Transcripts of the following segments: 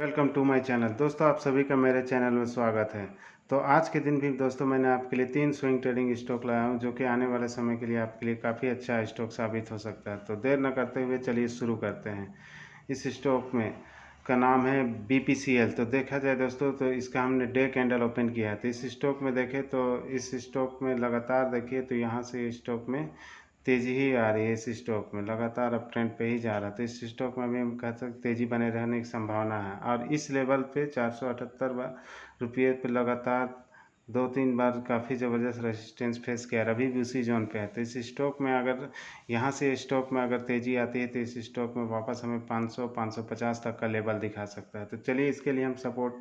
Welcome to my channel. दोस्तों, आप सभी का मेरे चैनल में स्वागत है। तो आज के दिन भी दोस्तों मैंने आपके लिए 3 स्विंग ट्रेडिंग स्टॉक लाया हूं, जो कि आने वाले समय के लिए आपके लिए काफ़ी अच्छा स्टॉक साबित हो सकता है। तो देर न करते हुए चलिए शुरू करते हैं। इस स्टॉक में का नाम है BPCL। तो देखा जाए दोस्तों, तो इसका हमने डे कैंडल ओपन किया है। तो इस स्टॉक में देखें तो इस स्टॉक में लगातार देखिए तो यहाँ से स्टॉक में तेज़ी ही आ रही है। इस स्टॉक में लगातार अप ट्रेंड पे ही जा रहा है। तो इस स्टॉक में भी हम कह सकते तेज़ी बने रहने की संभावना है। और इस लेवल पे 478 रुपये पे लगातार 2-3 बार काफ़ी ज़बरदस्त रेजिस्टेंस फेस किया, अभी भी उसी जोन पे है। तो इस स्टॉक में अगर यहाँ से स्टॉक में अगर तेज़ी आती है तो इस स्टॉक में वापस हमें 500-550 तक का लेवल दिखा सकता है। तो चलिए इसके लिए हम सपोर्ट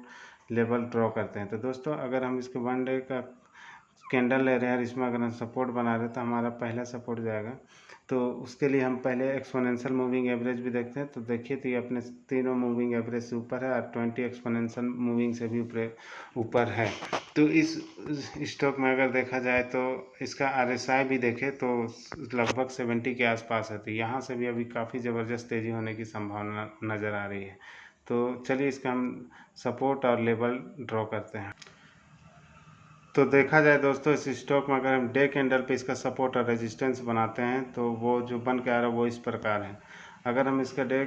लेवल ड्रॉ करते हैं। तो दोस्तों, अगर हम इसके 1 डे का कैंडल ले रहे हैं और इसमें अगर हम सपोर्ट बना रहे हैं तो हमारा पहला सपोर्ट जाएगा। तो उसके लिए हम पहले एक्सपोनेंशियल मूविंग एवरेज भी देखते हैं। तो देखिए तो ये अपने तीनों मूविंग एवरेज से ऊपर है और 20 एक्सपोनेंशियल मूविंग से भी ऊपर है। तो इस स्टॉक में अगर देखा जाए तो इसका RSI भी देखें तो लगभग 70 के आसपास है। तो यहाँ से भी अभी काफ़ी ज़बरदस्त तेज़ी होने की संभावना नज़र आ रही है। तो चलिए इसका हम सपोर्ट और लेवल ड्रॉ करते हैं। तो देखा जाए दोस्तों, इस स्टॉक में अगर हम डे कैंडल पे इसका सपोर्ट और रेजिस्टेंस बनाते हैं तो वो जो बन के आ रहा है वो इस प्रकार है। अगर हम इसका डे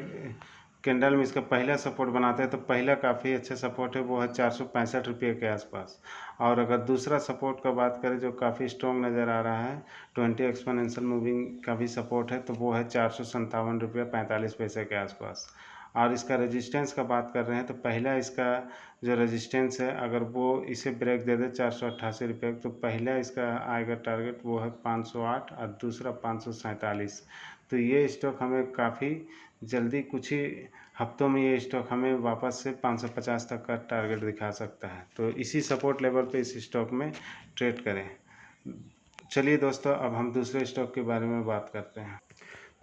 कैंडल में इसका पहला सपोर्ट बनाते हैं तो पहला काफ़ी अच्छा सपोर्ट है, वो है 465 रुपये के आसपास। और अगर दूसरा सपोर्ट का बात करें जो काफ़ी स्ट्रॉन्ग नज़र आ रहा है, 20 एक्सपोनेंशियल मूविंग का भी सपोर्ट है, तो वो है 457 रुपये 45 पैसे के आसपास। और इसका रेजिस्टेंस का बात कर रहे हैं तो पहला इसका जो रेजिस्टेंस है, अगर वो इसे ब्रेक दे दे 488 रुपये, तो पहला इसका आएगा टारगेट वो है 508 और दूसरा 547। तो ये स्टॉक हमें काफ़ी जल्दी कुछ ही हफ्तों में ये स्टॉक हमें वापस से 550 तक का टारगेट दिखा सकता है। तो इसी सपोर्ट लेवल पे इस स्टॉक में ट्रेड करें। चलिए दोस्तों, अब हम दूसरे स्टॉक के बारे में बात करते हैं।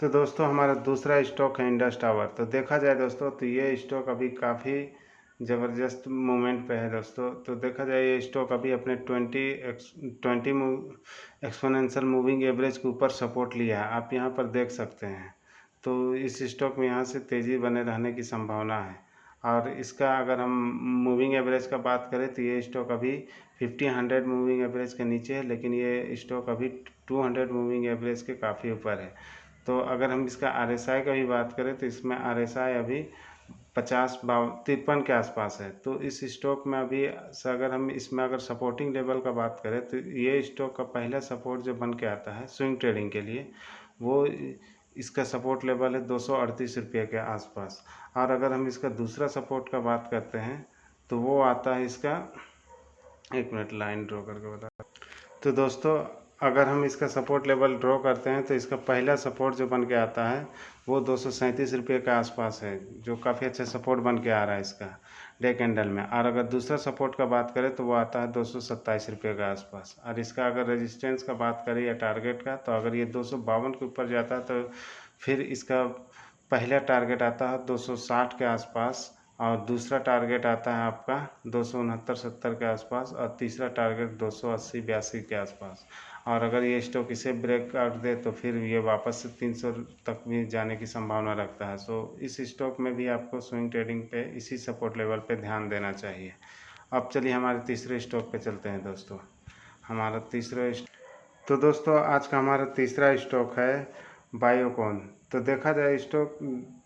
तो दोस्तों, हमारा दूसरा स्टॉक है इंडस टावर। तो देखा जाए दोस्तों तो ये स्टॉक अभी काफ़ी ज़बरदस्त मूवमेंट पे है दोस्तों। तो देखा जाए ये स्टॉक अभी अपने 20 एक्सपोनेंशियल मूविंग एवरेज के ऊपर सपोर्ट लिया है, आप यहाँ पर देख सकते हैं। तो इस स्टॉक में यहाँ से तेज़ी बने रहने की संभावना है। और इसका अगर हम मूविंग एवरेज का बात करें तो ये स्टॉक अभी 50-100 मूविंग एवरेज के नीचे है, लेकिन ये स्टॉक अभी 200 मूविंग एवरेज के काफ़ी ऊपर है। तो अगर हम इसका RSI का भी बात करें तो इसमें RSI अभी 53 के आसपास है। तो इस स्टॉक में अभी अगर हम इसमें अगर सपोर्टिंग लेवल का बात करें तो ये स्टॉक का पहला सपोर्ट जो बन के आता है स्विंग ट्रेडिंग के लिए, वो इसका सपोर्ट लेवल है 238 रुपये के आसपास। और अगर हम इसका दूसरा सपोर्ट का बात करते हैं तो वो आता है इसका, एक मिनट लाइन ड्रॉ करके बता। तो दोस्तों, अगर हम इसका सपोर्ट लेवल ड्रॉ करते हैं तो इसका पहला सपोर्ट जो बन के आता है वो 237 रुपये के आसपास है, जो काफ़ी अच्छा सपोर्ट बन के आ रहा है इसका डे कैंडल में। और अगर दूसरा सपोर्ट का बात करें तो वो आता है 227 रुपये के आसपास। और इसका अगर रेजिस्टेंस का बात करें या टारगेट का, तो अगर ये 252 के ऊपर जाता है तो फिर इसका पहला टारगेट आता है 260 के आसपास, और दूसरा टारगेट आता है आपका 269-70 के आसपास, और तीसरा टारगेट 280-82 के आसपास। और अगर ये स्टॉक इसे ब्रेक आउट दे तो फिर ये वापस से 300 तक भी जाने की संभावना रखता है। सो इस स्टॉक में भी आपको स्विंग ट्रेडिंग पे इसी सपोर्ट लेवल पे ध्यान देना चाहिए। अब चलिए हमारे तीसरे स्टॉक पे चलते हैं दोस्तों। हमारा तो दोस्तों, आज का हमारा तीसरा स्टॉक है बायोकॉन। तो देखा जाए स्टॉक,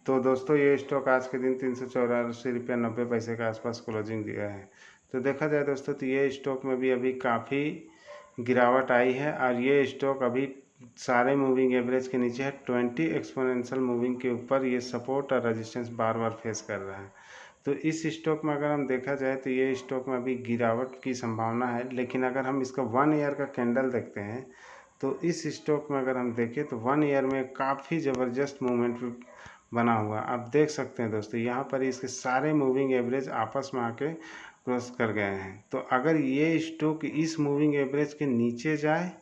तो दोस्तों ये स्टॉक आज के दिन 384 रुपये 90 पैसे के आसपास क्लोजिंग दिया है। तो देखा जाए दोस्तों तो ये स्टॉक में भी अभी काफ़ी गिरावट आई है, और ये स्टॉक अभी सारे मूविंग एवरेज के नीचे है। 20 एक्सपोनेंशियल मूविंग के ऊपर ये सपोर्ट और रेजिस्टेंस बार बार फेस कर रहा है। तो इस स्टॉक में अगर हम देखा जाए तो ये स्टॉक में अभी गिरावट की संभावना है, लेकिन अगर हम इसका 1 ईयर का कैंडल देखते हैं तो इस स्टॉक में अगर हम देखें तो 1 ईयर में काफ़ी ज़बरदस्त मूवमेंट बना हुआ आप देख सकते हैं दोस्तों। यहाँ पर इसके सारे मूविंग एवरेज आपस में आके क्रॉस कर गए हैं। तो अगर ये स्टॉक इस मूविंग एवरेज के नीचे जाए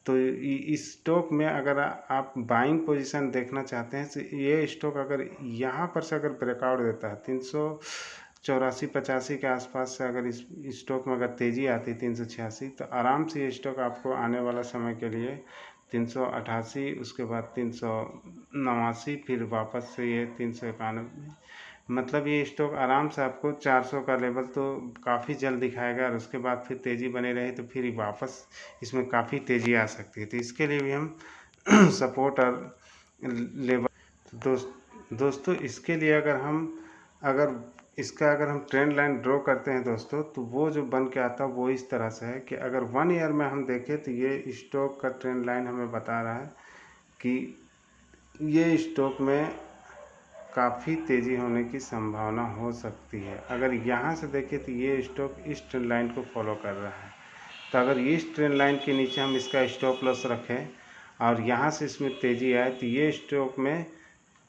तो इस स्टॉक में अगर आप बाइंग पोजीशन देखना चाहते हैं तो ये स्टॉक अगर यहाँ पर से अगर ब्रेकआउट देता है 384-85 के आसपास से, अगर इस स्टॉक में अगर तेज़ी आती है 386, तो आराम से ये स्टॉक आपको आने वाला समय के लिए 388, उसके बाद 389, फिर वापस से ये 391, मतलब ये स्टॉक आराम से आपको 400 का लेवल तो काफ़ी जल्द दिखाएगा, और उसके बाद फिर तेज़ी बने रहे तो फिर वापस इसमें काफ़ी तेज़ी आ सकती है। तो इसके लिए भी हम सपोर्ट और लेवल, तो दोस्तों इसके लिए अगर हम ट्रेंड लाइन ड्रॉ करते हैं दोस्तों, तो वो जो बन के आता है वो इस तरह से है कि अगर 1 ईयर में हम देखें तो ये स्टॉक का ट्रेंड लाइन हमें बता रहा है कि ये स्टॉक में काफ़ी तेज़ी होने की संभावना हो सकती है। अगर यहाँ से देखें तो ये स्टॉक इस ट्रेंड लाइन को फॉलो कर रहा है, तो अगर इस ट्रेंड लाइन के नीचे हम इसका स्टॉप लॉस रखें और यहाँ से इसमें तेज़ी आए, तो ये स्टॉक में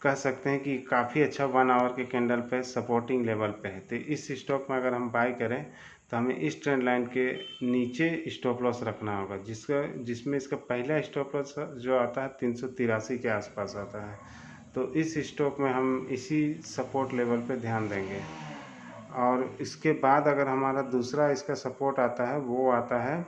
कह सकते हैं कि काफ़ी अच्छा 1 आवर के कैंडल पे सपोर्टिंग लेवल पे है। तो इस स्टॉक में अगर हम बाय करें तो हमें इस ट्रेंड लाइन के नीचे स्टॉप लॉस रखना होगा, जिसमें इसका पहला स्टॉप लॉस जो आता है 383 के आसपास आता है। तो इस स्टॉक में हम इसी सपोर्ट लेवल पे ध्यान देंगे, और इसके बाद अगर हमारा दूसरा इसका सपोर्ट आता है वो आता है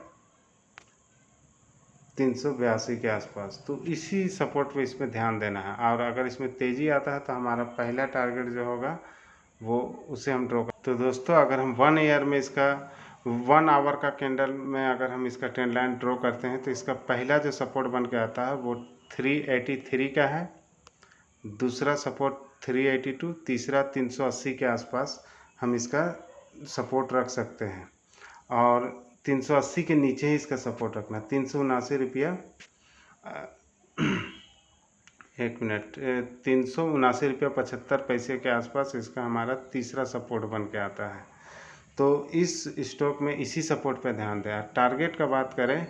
382 के आसपास। तो इसी सपोर्ट पे इसमें ध्यान देना है, और अगर इसमें तेज़ी आता है तो हमारा पहला टारगेट जो होगा वो उसे हम ड्रॉ कर। तो दोस्तों अगर हम 1 ईयर में इसका 1 आवर का कैंडल में अगर हम इसका ट्रेंड लाइन ड्रॉ करते हैं तो इसका पहला जो सपोर्ट बन के आता है वो 383 का है, दूसरा सपोर्ट 382, तीसरा 380 के आसपास हम इसका सपोर्ट रख सकते हैं, और 380 के नीचे ही इसका सपोर्ट रखना। 379 रुपया 379 रुपया 75 पैसे के आसपास इसका हमारा तीसरा सपोर्ट बन के आता है। तो इस स्टॉक में इसी सपोर्ट पे ध्यान दें। टारगेट का बात करें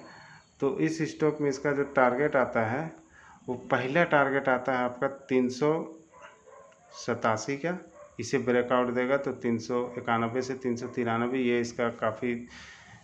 तो इस स्टॉक में इसका जो टारगेट आता है वो पहला टारगेट आता है आपका 387 का, इसे ब्रेकआउट देगा तो 391 से 393 ये इसका काफ़ी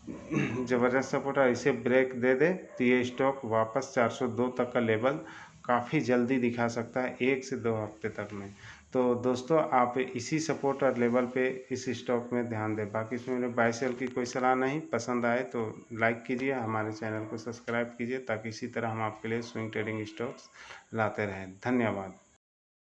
ज़बरदस्त सपोर्ट है। इसे ब्रेक दे दे तो ये स्टॉक वापस 402 तक का लेवल काफ़ी जल्दी दिखा सकता है, 1 से 2 हफ्ते तक में। तो दोस्तों आप इसी सपोर्ट और लेवल पे इस स्टॉक में ध्यान दें। बाकी इसमें मैंने बाय सेल की कोई सलाह नहीं। पसंद आए तो लाइक कीजिए, हमारे चैनल को सब्सक्राइब कीजिए, ताकि इसी तरह हम आपके लिए स्विंग ट्रेडिंग स्टॉक्स लाते रहें। धन्यवाद।